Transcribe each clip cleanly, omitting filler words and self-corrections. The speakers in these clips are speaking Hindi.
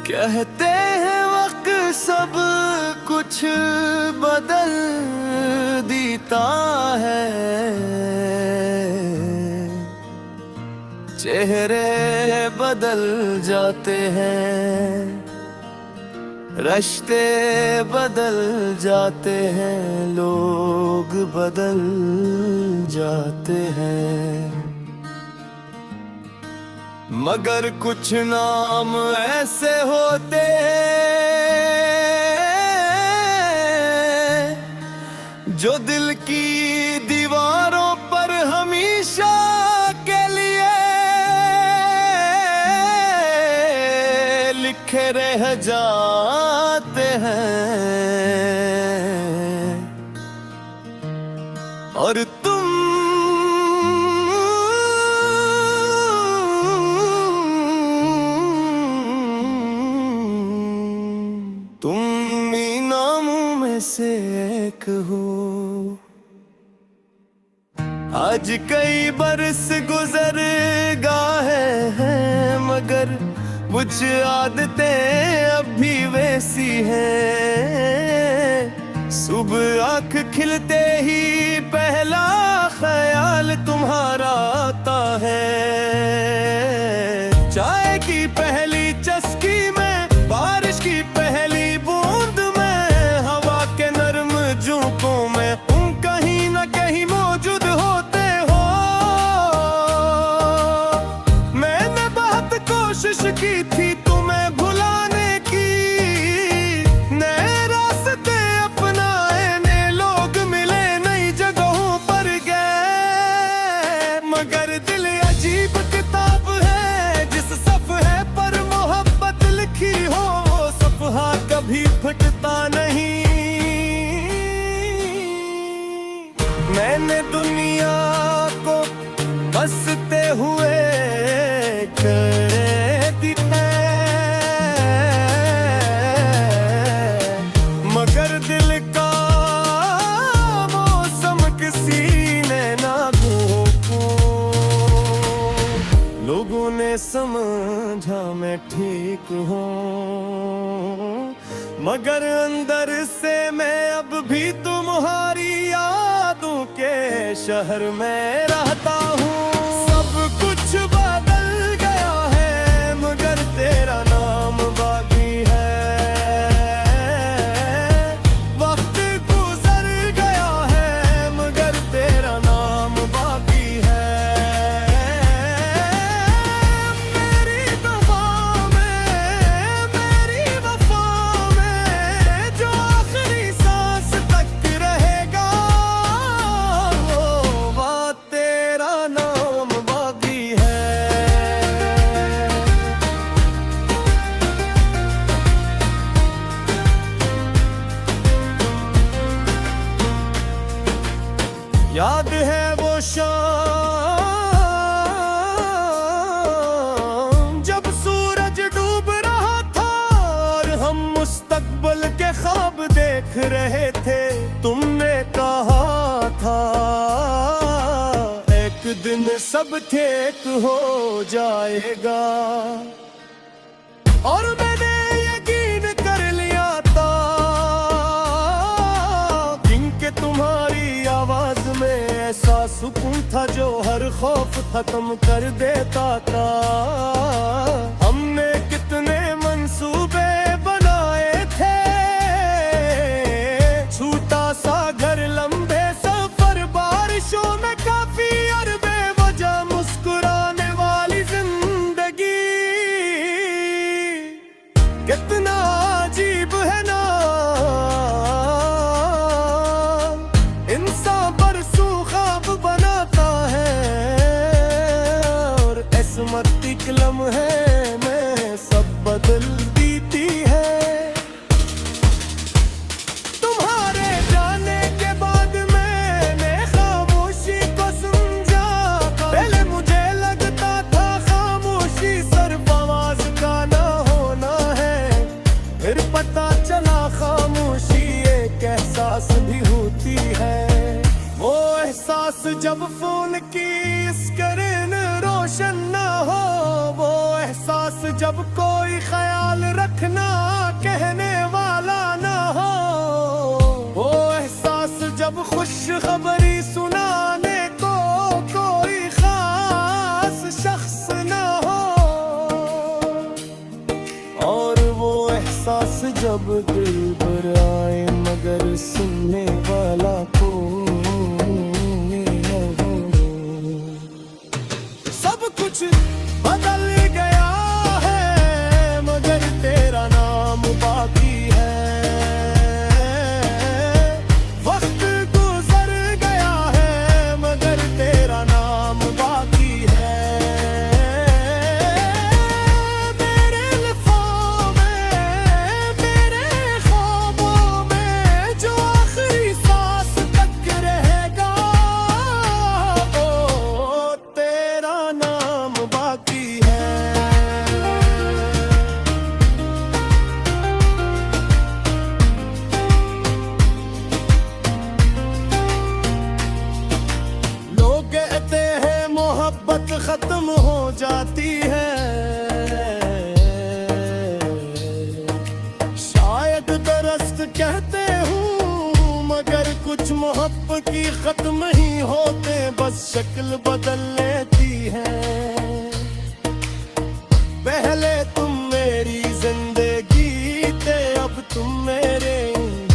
कहते हैं वक्त सब कुछ बदल देता है, चेहरे बदल जाते हैं, रिश्ते बदल जाते हैं, लोग बदल जाते हैं। मगर कुछ नाम ऐसे होते हैं जो दिल की दीवारों पर हमेशा के लिए लिखे रह जाते हैं। और तुम नामों में से एक हो। आज कई बरस गुजर गए हैं, मगर कुछ आदतें अब भी वैसी हैं। सुबह आँख खिलते ही पहला ख्याल तुम्हारा आता है। चाय की पहली चस्की में, बारिश की पहली बूंद में, हवा के नर्म झोंकों में तुम कहीं न कहीं मौजूद होते हो। मैंने बहुत कोशिश की थी तुम्हें भुलाने की, नए रास्ते अपनाए, नए लोग मिले, नई जगहों पर गए, मगर दिल अजीब किताब है जिस सफ़े पर मोहब्बत लिखी हो, सफ़हा कभी फटता नहीं। मैंने दुनिया को बसते हुए खड़े दिखे, मगर दिल का मौसम किसी ने ना घोंको। लोगों ने समझा मैं ठीक हूँ, मगर अंदर से मैं अब भी तुम्हारी यादों के शहर में रहता हूँ। सब कुछ बदल गया है, मगर तेरा नाम बाकी है। वक्त गुजर गया है, मगर तेरा नाम बाकी है। मेरी दफा में, मेरी वफा में, जो आखिरी सांस तक रहेगा, वो तेरा नाम बाकी है। याद है वो शाम जब सूरज डूब रहा था और हम मुस्तकबिल के ख्वाब देख रहे थे। तुमने कहा था एक दिन सब ठीक हो जाएगा, और मैंने यकीन कर लिया था, क्योंकि तुम्हारी आवाज में ऐसा सुकून था जो हर खौफ खत्म कर देता था। हमने कितने मंसूबे बनाए थे, छोटा सा घर, लंबे सफर, बारिशों में काफी और बेवजह मुस्कुराने वाली जिंदगी। कितना अजीब है ना, इंसान बरसों ख्वाब बनाता है, और किस्मत की लम्हे में सब बदल देती है। तुम्हारे जाने के बाद मैंने खामोशी को समझा। पहले मुझे लगता था खामोशी सिर्फ आवाज का ना होना है, फिर पता चला खामोशी एक एहसास भी होती है। वो एहसास जब फोन की स्क्रीन रोशन ना हो, वो एहसास जब कोई ख्याल रख रखना कहने वाला ना हो। वो एहसास जब खुश खबरी सुनाने को कोई खास शख्स ना हो। और वो एहसास जब दिल पर आए मगर सुनने वाला कोई ना हो। सब कुछ बदल गया है मगर तेरा नाम बाकी है। वक्त गुजर गया है मगर तेरा नाम बाकी है। मेरे लफ्ज़ों में, मेरे ख्वाबों में जो आखिरी सांस तक रहेगा, ओ तेरा नाम बाकी है। लोग कहते हैं मोहब्बत खत्म हो जाती है, शायद दरअस्त कहते हूँ मगर कुछ मोहब्बत की खत्म ही होते, बस शक्ल बदल लेती है। पहले तुम मेरी जिंदगी थे, अब तुम मेरे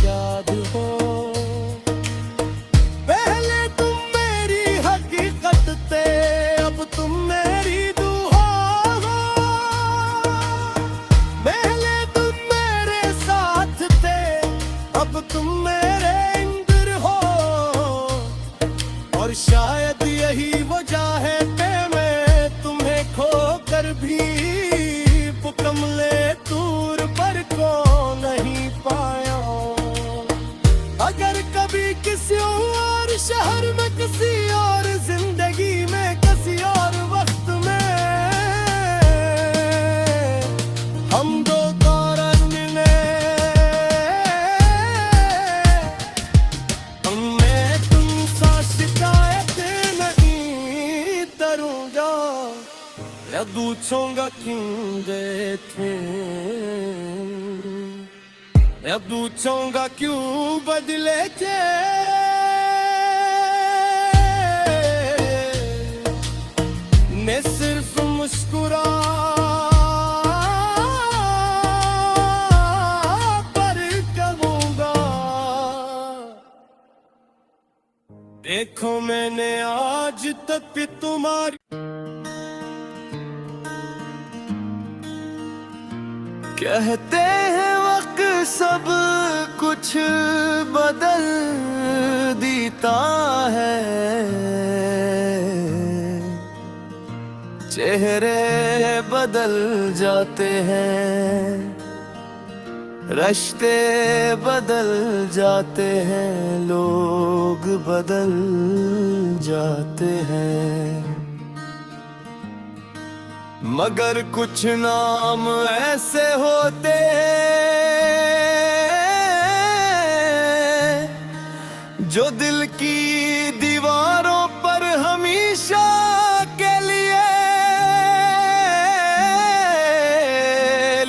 याद हो। पहले तुम मेरी हकीकत थे, अब तुम मेरी दुआ हो। पहले तुम मेरे साथ थे, अब तुम मेरे इंदर हो। और शायद यही वजह है कि मैं तुम्हें खोकर भी पुकमले दूर पर को नहीं पाया। अगर कभी किसी और शहर में, किसी और जिंदगी में, किसी और वक्त में हम दो दौरान मिले, मैं तुमसे शिकायत नहीं करूंगा या पूछूंगा क्यों गए थे, या पूछूंगा क्यों बदले थे। मैं सिर्फ मुस्कुरा पर कहूंगा, देखो मैंने आज तक तुम्हारी। कहते हैं वक्त सब कुछ बदल देता है, चेहरे बदल जाते हैं, रिश्ते बदल जाते हैं, लोग बदल जाते हैं। मगर कुछ नाम ऐसे होते हैं जो दिल की दीवारों पर हमेशा के लिए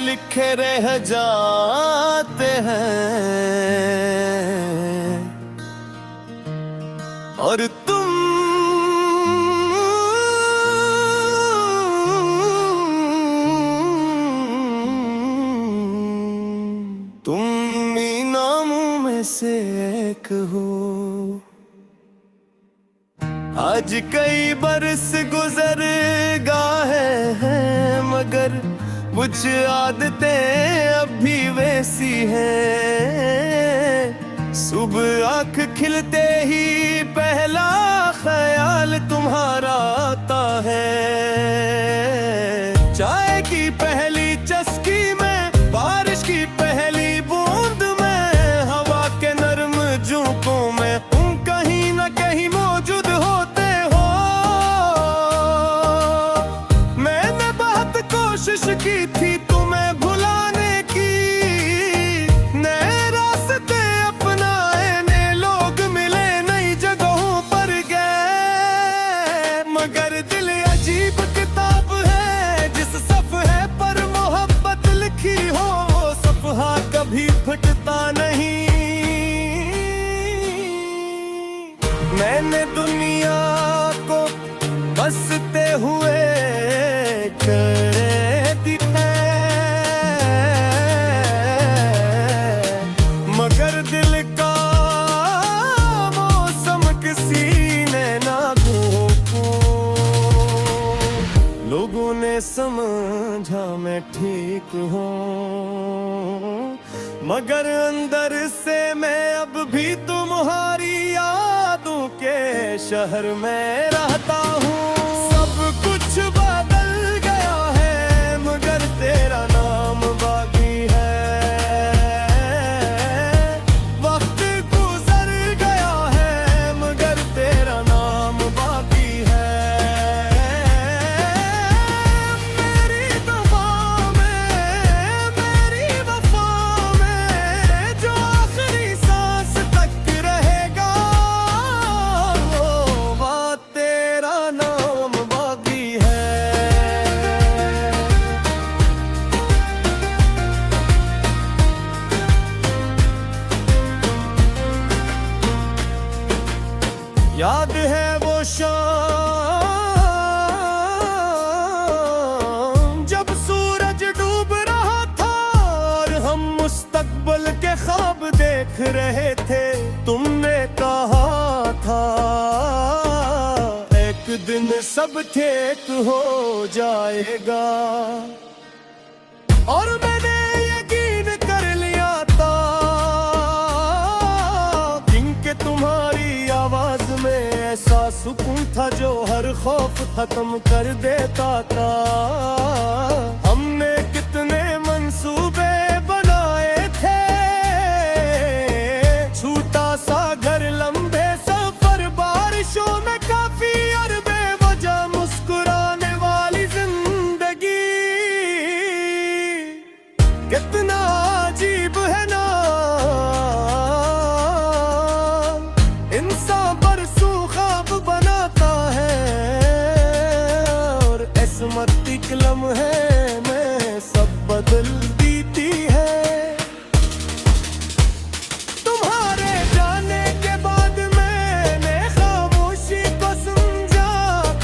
लिखे रह जाते हैं। और तुम नामों में से एक हो। आज कई बरस गुजर गए हैं मगर कुछ आदतें अब भी वैसी हैं। सुबह आँख खिलते ही पहला ख्याल तुम्हारा आता है। चाय की पहली चस्की में, बारिश की पहली बूंद में, हवा के नर्म झोंकों में तुम कहीं न कहीं मौजूद होते हो। मैंने बहुत कोशिश की थी तुम्हें भुलाने की, नए रास्ते अपनाए, नए लोग मिले, नई जगहों पर गए। मगर दिल अजीब किताब है जिस सफ़े पर मोहब्बत लिखी हो। हंसते हुए खड़े दिखे, मगर दिल का मौसम किसी ने ना घोंपू। लोगों ने समझा मैं ठीक हूँ, मगर अंदर से मैं अब भी तुम्हारी यादों के शहर में रहता हूँ। सब कुछ बदल गया है मगर तेरा नाम बाकी है। वक्त गुजर गया है मगर तेरा नाम बाकी है। मेरी दफा में, मेरी वफा में जो आखिरी सांस तक रहेगा, वो तेरा नाम बाकी है। याद है वो शाम जब सूरज डूब रहा था और हम मुस्तकबिल के ख्वाब देख रहे थे। तुमने कहा था एक दिन सब ठीक हो जाएगा, और मैंने यकीन कर लिया था क्योंकि तुम्हारी आवाज में ऐसा सुकून था जो हर खौफ खत्म कर देता था। हमने कितने मंसूबे बनाए थे, छोटा सा घर, लंबे सफर, बारिशों में काफी और बेवजह मुस्कुराने वाली जिंदगी। कितना अजीब है ना इंसान बरसों ख्वाब बनाता है, और किस्मत एक लम्हे में सब बदल देती है। तुम्हारे जाने के बाद मैंने खामोशी को समझा।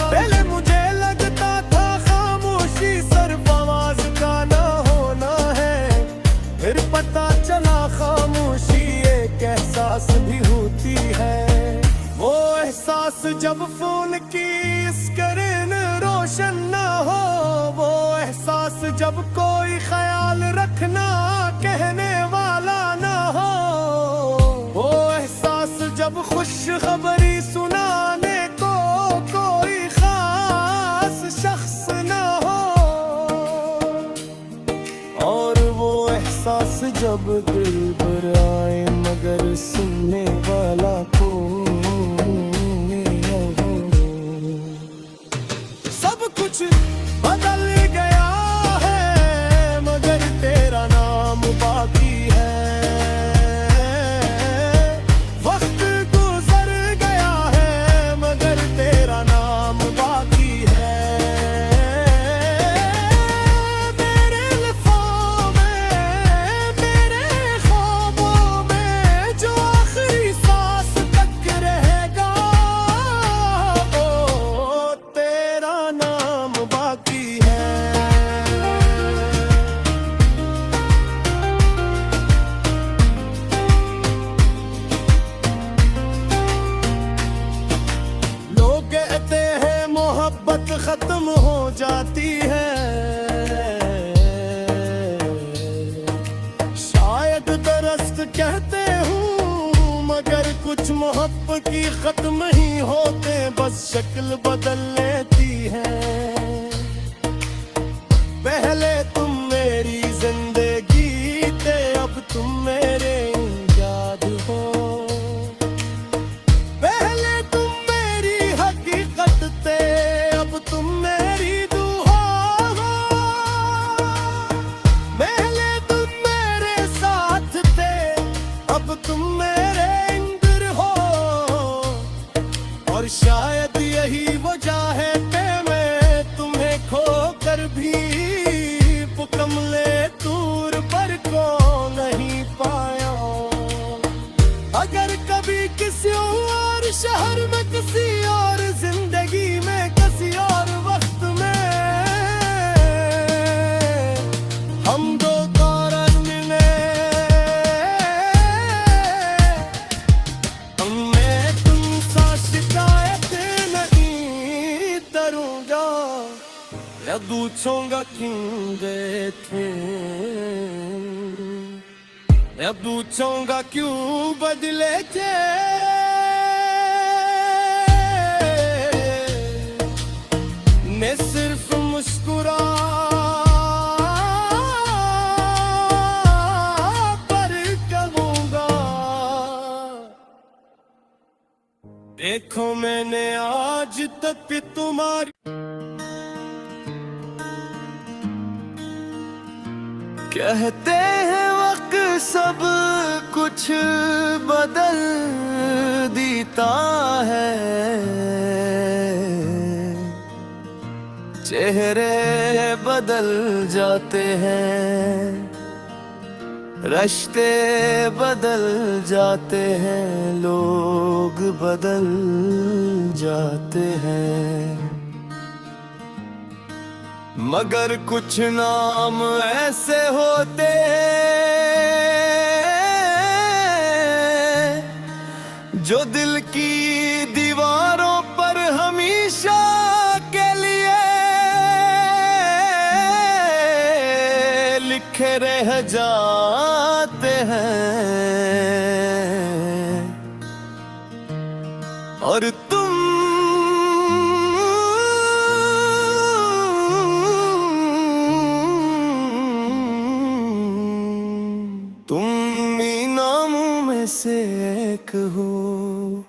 पहले मुझे लगता था खामोशी सिर्फ आवाज का ना होना है, फिर पता चला खामोशी एक एहसास भी होती है। वो एहसास जब फोन की स्क्रीन रोशन ना हो, वो एहसास जब कोई ख्याल रखना कहने वाला ना हो, वो एहसास जब खुश खबरी सुनाने को कोई खास शख्स ना हो, और वो एहसास जब दिल पर आए मगर सुनने वाला कोई ना हो। सब कुछ बदल गया है मगर तेरा नाम बाकी है। वक्त गुजर गया है मगर तेरा नाम बाकी है। मेरे लिफाफों में, मेरे ख्वाबों में जो आखिरी सांस तक रहेगा, वो तेरा नाम बाकी है। लोग कहते हैं मोहब्बत खत्म हो जाती है, शायद दरअस्त कहते हूँ, मगर कुछ मोहब्बत की खत्म ही होते, बस शक्ल बदल लेती है। पहले तुम मेरी जिंदगी थे, अब तुम मेरे याद हो। पहले तुम मेरी हकीकत थे, अब तुम मेरी दुआ हो। पहले तुम मेरे साथ थे, अब तुम मेरे इंदर हो, और शायद यही वजह है yaduconga kindete yaduconga क्यों बदले थे मैं सिर्फ मुस्कुरा पर कहूँगा देखो मैंने आज तक तुम्हारी कहते हैं वक्त सब कुछ बदल देता है चेहरे बदल जाते हैं रिश्ते बदल जाते हैं लोग बदल जाते हैं मगर कुछ नाम ऐसे होते हैं जो दिल की दीवारों पर हमेशा के लिए लिखे रह जाते हैं और तुम नामों में से एक हो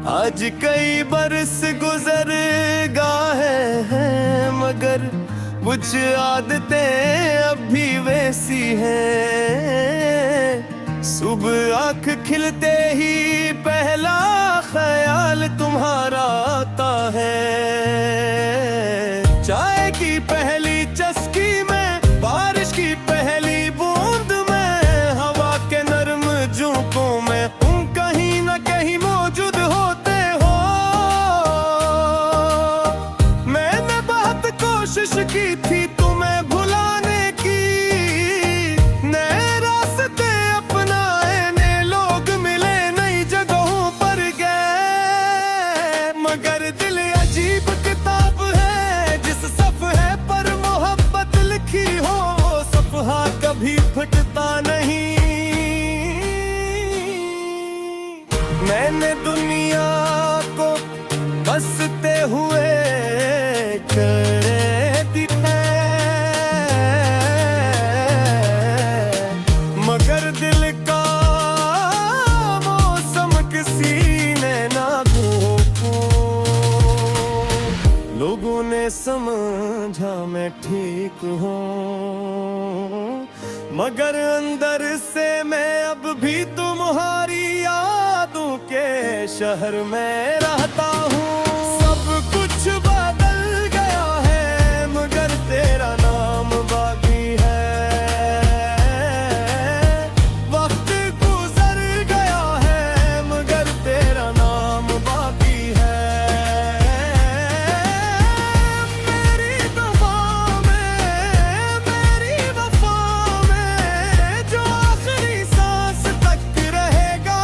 आज कई बरस गुजर गए हैं मगर कुछ आदतें अब भी वैसी हैं सुबह आँख खिलते ही पहला ख्याल तुम्हारा आता है चाय की पहली चस्की में बारिश की पहली बूंद में हवा के नर्म झोंकों में तुम कहीं न कहीं मौजूद होते हो मैंने बहुत कोशिश की थी तुम्हें भुलाने की नए रास्ते अपनाए नए लोग मिले नई जगहों पर गए मगर दिल अजीब किताब है जिस सफ़े पर मोहब्बत लिखी हो सफ़हा कभी फटता नहीं मैंने दुनिया को बसते हुए मगर दिल का मौसम किसी ने ना रोको लोगों ने समझा मैं ठीक हूँ मगर अंदर से मैं अब भी तुम्हारी यादों के शहर में रहता हूँ सब कुछ बदल गया है मगर तेरा नाम बाकी है वक्त गुजर गया है मगर तेरा नाम बाकी है मेरी दफा में मेरी वफा में जो आखिरी सांस तक रहेगा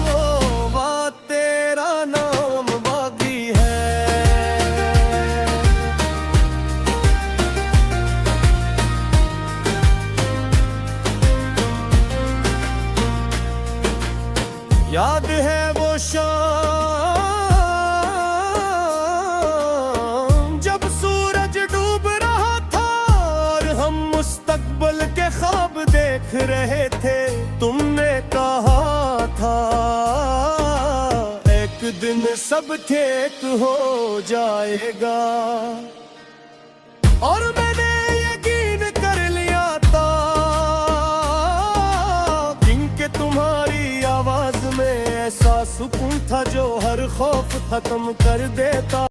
वो बात तेरा नाम बाकी है याद है वो शाम जब सूरज डूब रहा था और हम मुस्तकबिल के ख्वाब देख रहे थे तुमने कहा था एक दिन सब ठीक हो जाएगा और मैंने यकीन कर लिया था क्योंकि तुम्हारी आवाज में ऐसा सुकून था जो हर खौफ खत्म कर देता